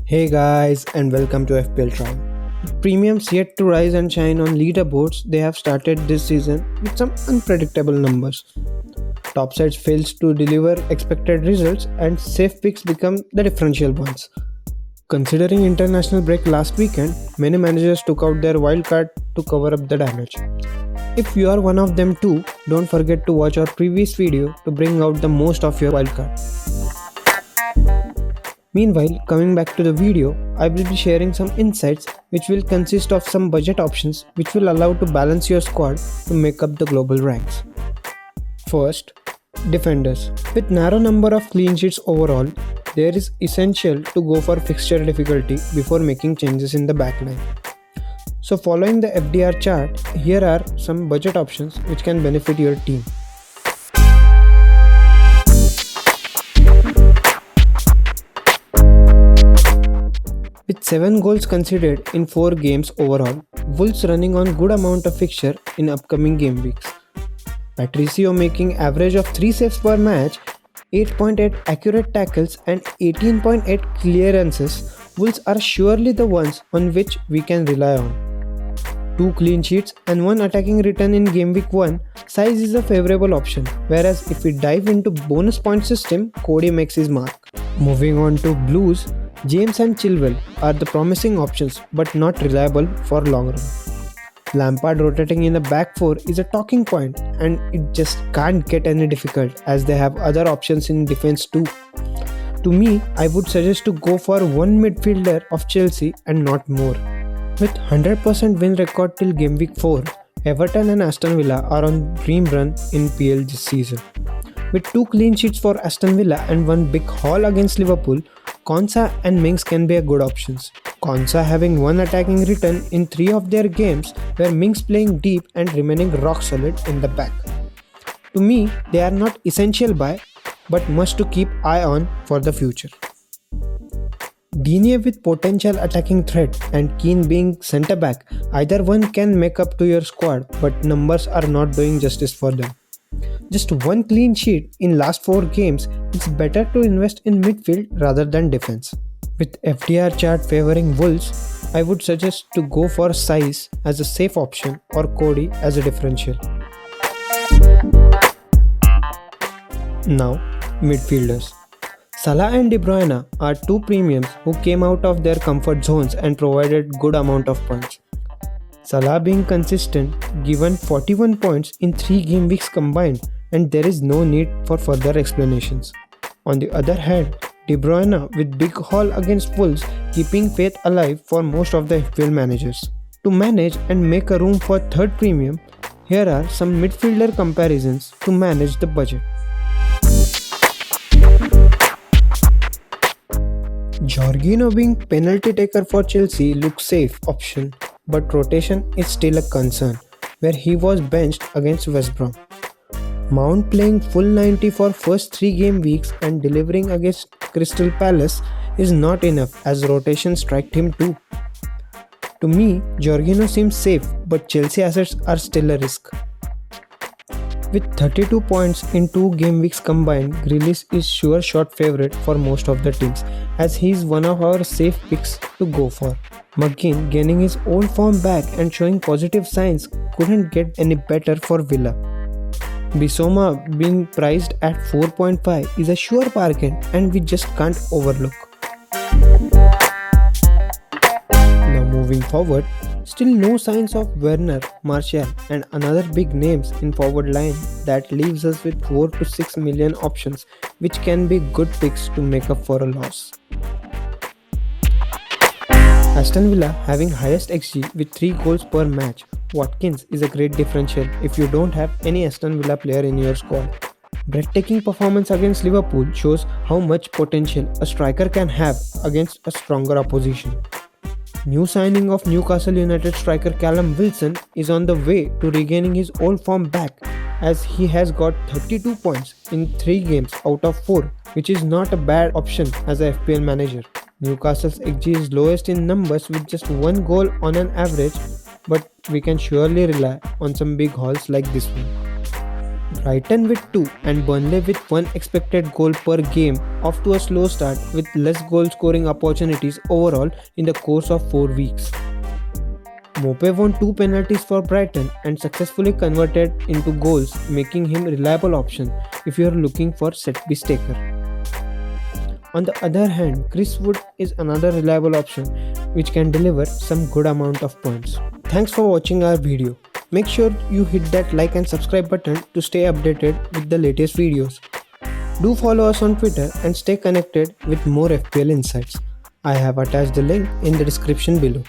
Hey guys, and welcome to FPL Trial. With premiums yet to rise and shine on leaderboards, they have started this season with some unpredictable numbers. Top sides fails to deliver expected results, and safe picks become the differential ones. Considering international break last weekend, many managers took out their wild card to cover up the damage. If you are one of them too, don't forget to watch our previous video to bring out the most of your wild card. Meanwhile, coming back to the video, I will be sharing some insights which will consist of some budget options which will allow to balance your squad to make up the global ranks. First, defenders. With narrow number of clean sheets overall, there is essential to go for fixture difficulty before making changes in the backline. So following the FDR chart, here are some budget options which can benefit your team. With 7 goals conceded in 4 games overall, Wolves running on good amount of fixture in upcoming game weeks. Patricio making average of 3 saves per match, 8.8 accurate tackles and 18.8 clearances, Wolves are surely the ones on which we can rely on. 2 clean sheets and 1 attacking return in game week 1, size is a favorable option, whereas if we dive into bonus point system, Cody makes his mark. Moving on to Blues, James and Chilwell are the promising options but not reliable for long run. Lampard rotating in the back 4 is a talking point and it just can't get any difficult as they have other options in defense too. To me, I would suggest to go for one midfielder of Chelsea and not more. With 100% win record till game week 4, Everton and Aston Villa are on dream run in PL this season. With 2 clean sheets for Aston Villa and 1 big haul against Liverpool, Konsa and Mings can be a good options. Konsa having 1 attacking return in 3 of their games where Mings playing deep and remaining rock solid in the back. To me, they are not essential buy but must to keep eye on for the future. Digne with potential attacking threat and Keane being centre back, either one can make up to your squad but numbers are not doing justice for them. Just 1 clean sheet in last 4 games, it's better to invest in midfield rather than defense. With FDR chart favoring Wolves, I would suggest to go for Size as a safe option or Cody as a differential. Now, midfielders. Salah and De Bruyne are 2 premiums who came out of their comfort zones and provided good amount of points. Salah being consistent, given 41 points in 3 game weeks combined, and there is no need for further explanations. On the other hand, De Bruyne with big haul against Wolves keeping faith alive for most of the FPL managers. To manage and make a room for third premium, here are some midfielder comparisons to manage the budget. Jorginho being penalty taker for Chelsea looks safe option, but rotation is still a concern, where he was benched against West Brom. Mount playing full 90 for first 3 game weeks and delivering against Crystal Palace is not enough as rotation striked him too. To me, Jorginho seems safe, but Chelsea assets are still a risk. With 32 points in 2 game weeks combined, Grealish is sure shot favourite for most of the teams as he is one of our safe picks to go for. McGinn gaining his old form back and showing positive signs couldn't get any better for Villa. Bissouma being priced at 4.5 is a sure bargain and we just can't overlook. Now moving forward, still no signs of Werner, Martial and another big names in forward line that leaves us with 4 to 6 million options which can be good picks to make up for a loss. Aston Villa having highest XG with 3 goals per match. Watkins is a great differential if you don't have any Aston Villa player in your squad. Breathtaking performance against Liverpool shows how much potential a striker can have against a stronger opposition. New signing of Newcastle United striker Callum Wilson is on the way to regaining his old form back as he has got 32 points in 3 games out of 4, which is not a bad option as a FPL manager. Newcastle's XG is lowest in numbers with just 1 goal on an average, but we can surely rely on some big hauls like this one. Brighton with 2 and Burnley with 1 expected goal per game, off to a slow start with less goal scoring opportunities overall in the course of 4 weeks. Mope won 2 penalties for Brighton and successfully converted into goals, making him a reliable option if you are looking for set-piece taker. On the other hand, Chris Wood is another reliable option which can deliver some good amount of points. Thanks for watching our video. Make sure you hit that like and subscribe button to stay updated with the latest videos. Do follow us on Twitter and stay connected with more FPL insights. I have attached the link in the description below.